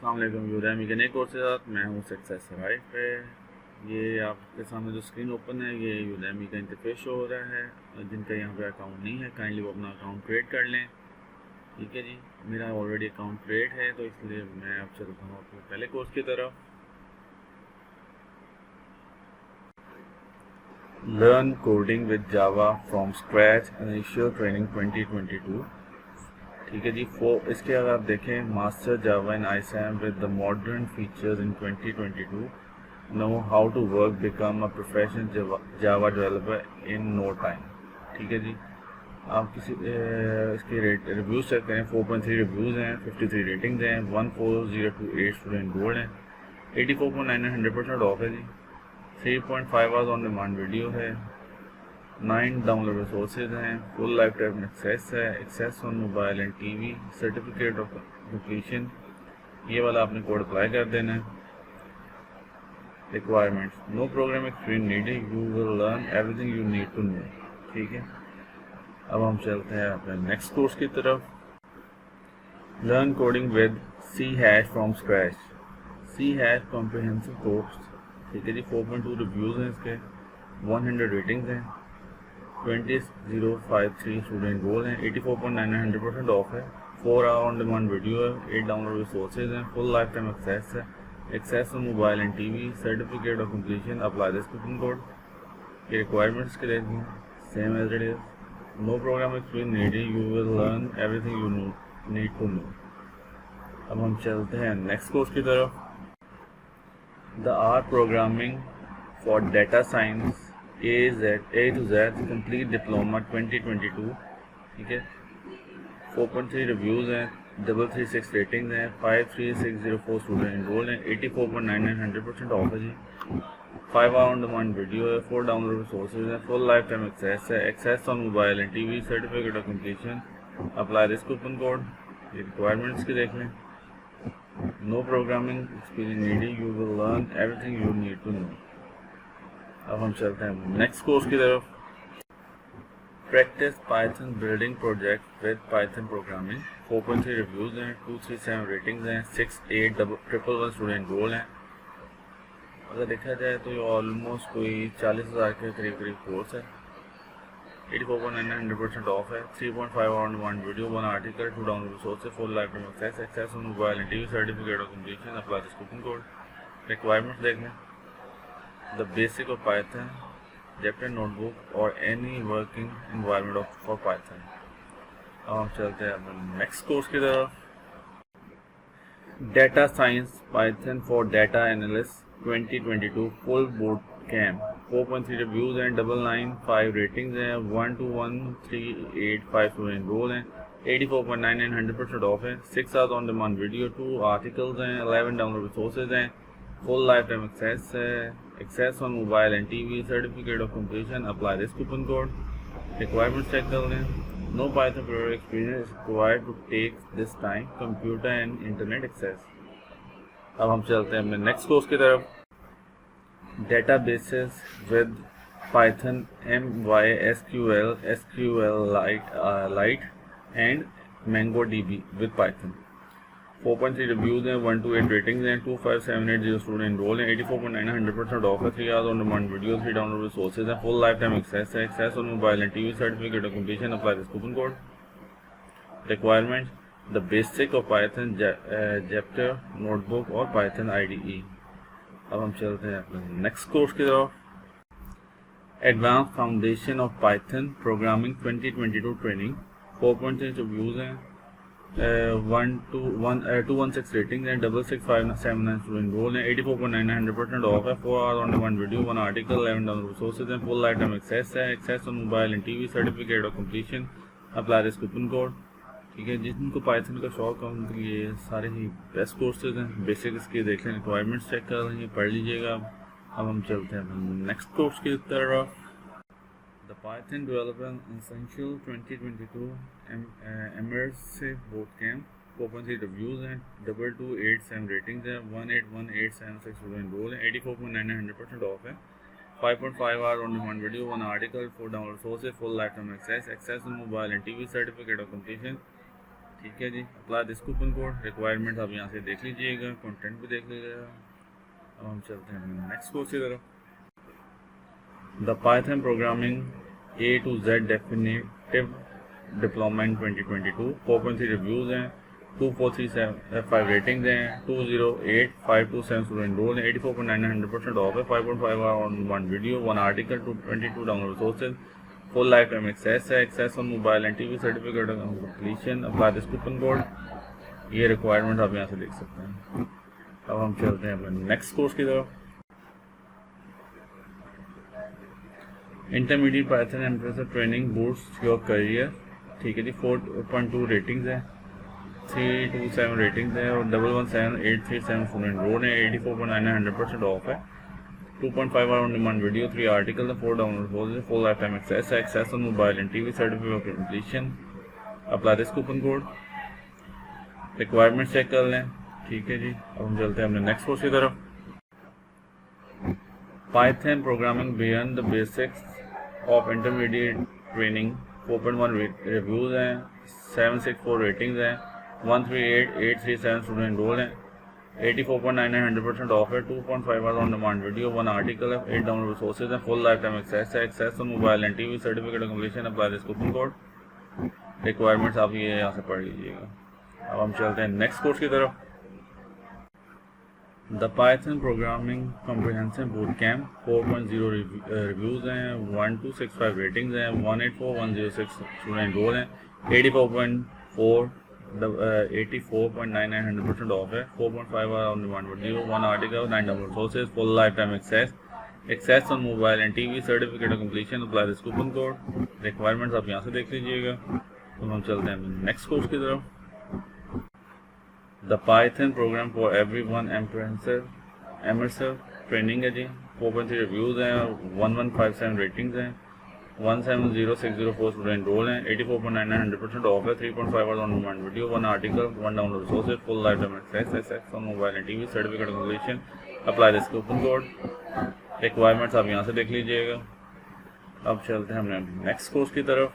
अस्सलाम वालेकुम। यूडेमी के नए कोर्स के साथ मैं हूँ सक्सेस राइट पे। ये आपके सामने जो स्क्रीन ओपन है ये यूडेमी का इंटरफेस शो हो रहा है। जिनका यहाँ पे अकाउंट नहीं है काइंडली वो अपना अकाउंट क्रिएट कर लें। ठीक है जी, मेरा ऑलरेडी अकाउंट क्रिएट है तो इसलिए मैं अब चलता हूँ अपने पहले कोर्स की तरफ। Learn coding with Java from scratch initial training 2022। ठीक है जी, इसके अगर आप देखें मास्टर जावा इन आईसैम with the modern features in 2022, know how to work become a professional Java developer in no time. ठीक है जी, आप किसी इसके रिव्यूज चेक करें। 4.3 रिव्यूज़ हैं, 53 रेटिंग्स हैं, 14028 स्टूडेंट गोल्ड हैं, 84.9 100% ऑफ है जी, 3.5 आवर्स ऑन डिमांड वीडियो है, 9 डाउनलोड रिसोर्सेज हैं, फुल लाइफ टाइम एक्सेस है, access on mobile and TV, certificate of completion. ये वाला आपने कोड अप्लाई कर देना है। Requirements, no program experience needed, you will learn everything you need to know. ठीक है, अब हम चलते हैं अपने नेक्स्ट कोर्स की तरफ। Learn coding with C hash from scratch, C hash comprehensive course. ठीक है जी, 4.2 रिव्यूज़ हैं इसके, 100 रेटिंग्स हैं, 20053 स्टूडेंट गोल हैं, 84.9 100% ऑफ है, 4 आवर ऑन डिमांड वीडियो है, 8 डाउनलोड रिसोर्सेज हैं, फुल लाइफ टाइम एक्सेस है, access on mobile and TV, certificate of completion, apply this coupon code. ये रिक्वायरमेंट्स के लिए same as it is, no program experience needed, you will learn everything you need to know. अब हम चलते हैं next course की तरफ। The R programming for data science A to Z complete diploma 2022। ठीक है, 4.3 रिव्यूज़ हैं, 336 रेटिंग्स हैं, 53604 स्टूडेंट एनरोल्ड हैं, 84.99 100% ऑफ है जी, 5 आवर ऑन डिमांड वीडियो है, 4 डाउनलोड रिसोर्सेज हैं, फुल लाइफ टाइम एक्सेस है, access on mobile and TV, certificate of completion, apply this coupon code. ये रिक्वायरमेंट्स की देख लें, no programming experience needed, you will learn everything you need to know. अब हम चलते हैं नेक्स्ट कोर्स की तरफ। Practice Python building project with Python programming, 4.3 reviews हैं, 237 रेटिंग्स हैं, 68111 स्टूडेंट गोल हैं। अगर देखा जाए तो ये ऑलमोस्ट कोई 40,000 के करीब कोर्स है, 84.9 100% ऑफ है, 3.5 hour on video, 1 article, 2 download resources, full life time access, access on mobile and TV, certificate of completion, apply this coupon code. Requirements देख लें, the basic of Python, Jupyter notebook or any working environment for Python। अब हम चलते हैं अपने next course की तरफ। Data science Python for data analyst 2022 full boot camp, 4.3 reviews हैं, 995 रेटिंग्स हैं, 121,385 स्टूडेंट रोल हैं, 84.99 100% ऑफ है, 6 hours on demand video, 2 articles हैं, 11 डाउनलोड रिसोर्सेज हैं, फुल लाइफ टाइम एक्सेस है, access on mobile and TV, certificate of completion, apply this coupon code. Requirements check कर लें, no Python programming experience is required to take this time, computer and internet access. अब हम चलते हैं अपने next course की तरफ। Databases with Python MySQL, SQLite and MongoDB with Python, 4.3 reviews हैं, 128 रेटिंग्स हैं, 25780 स्टूडेंट एनरोल हैं, 84.9 100% ऑफ है, 3 hours on demand video, 3 download resources हैं, फुल लाइफ टाइम एक्सेस है, access on mobile and TV, certificate of completion, apply this coupon code. Requirements, the basic of Python, Jupyter notebook और Python IDE। अब हम चलते हैं अपने next course की तरफ। Advance foundation of Python programming 2022 training, 4.3 reviews हैं, 216 रेटिंग हैं, 66579 स्टूडेंट रोल हैं, 84.99 100% ऑफ है, 4 hour on demand video, 1 article, 11 download resources हैं, फुल लाइफ टाइम एक्सेस है, access on mobile and TV, certificate of completion, apply this coupon code. ठीक है, जिनको Python का शौक है उनके लिए सारे ही बेस्ट कोर्सेज हैं। बेसिक इसके देख लें, रिक्वायरमेंट्स चेक कर लेंगे, पढ़ लीजिएगा। अब हम चलते हैं नेक्स्ट कोर्स की तरफ। The Python Developer Essential 2022 Immersive Bootcamp, 4.3 reviews हैं, 2287 रेटिंग्स हैं, 181,876 स्टूडेंट रोल हैं, 84.99 100% ऑफ है, 5.5 hour on demand video, 1 article, 4 download sources, full life time access, access on mobile and TV, certificate of completion, ठीक है जी। Apply this coupon code. Requirement आप यहाँ से देख लीजिएगा, कंटेंट भी देख लीजिएगा। अब हम चलते हैं नेक्स्ट कोर्स की तरफ। The Python programming A to Z definitive diploma in 2022 4.3 reviews हैं, 2435 रेटिंग्स हैं, 208,527 स्टूडेंट रोल हैं, 84.9 100% ऑफ है, 5.5 on one video, one article, 22 download resources, full life time access है, access on mobile and TV, certificate of completion. Apply this coupon code. ये requirement आप यहाँ से देख सकते हैं। अब हम चलते हैं अपने नेक्स्ट कोर्स की तरफ। Intermediate Python impressive training boost your career. ठीक है जी। 4.2 रेटिंग्स हैं, 327 रेटिंग्स हैं और 117,837 स्टूडेंट रोल हैं, 84.9 100% ऑफ है, 2.5 on demand video, 3 article, 4 download, full life time access है, access on mobile and TV, certificate of completion. Apply this coupon code. Requirement check कर लें। ठीक है जी। अब हम चलते हैं अपने नेक्स्ट कोर्स की तरफ। Python programming beyond the basics of intermediate training 4.1 reviews हैं, 764 रेटिंग्स हैं, 138,837 स्टूडेंट रोल हैं, 84.99 100% ऑफ है, 2.5 hours on demand video, 1 article है, 8 डाउनलोड रिसोर्सेज हैं, फुल लाइफ टाइम एक्सेस है, access on mobile and TV, certificate of completion. Apply this coupon code. Requirements आप ये यहाँ से पढ़ लीजिएगा। अब हम चलते हैं नेक्स्ट कोर्स की तरफ। The Python programming comprehensive bootcamp 4.0 reviews हैं, 1265 रेटिंग्स हैं, 184,106 स्टूडेंट रोल हैं, 84.99 100% ऑफ है, 4.5 on demand video, 1 article, 9 download sources, full life time access on mobile and TV, certificate of completion. Apply this coupon code. Requirements आप यहाँ से देख लीजिएगा। तो हम चलते हैं नेक्स्ट कोर्स की तरफ। The Python programme for everyone immersive training है जी। 4.3 रिव्यूज़ हैं, 1157 रेटिंग्स हैं, 170,604 स्टूडेंट रोल हैं, 84.99 100% ऑफ है, 3.5 hours on demand video, 1 article, 1 download resources, full life time access on mobile and TV, certificate of completion. Apply this coupon code. Requirements आप यहाँ से देख लीजिएगा। अब चलते हैं हमने नेक्स्ट कोर्स की तरफ।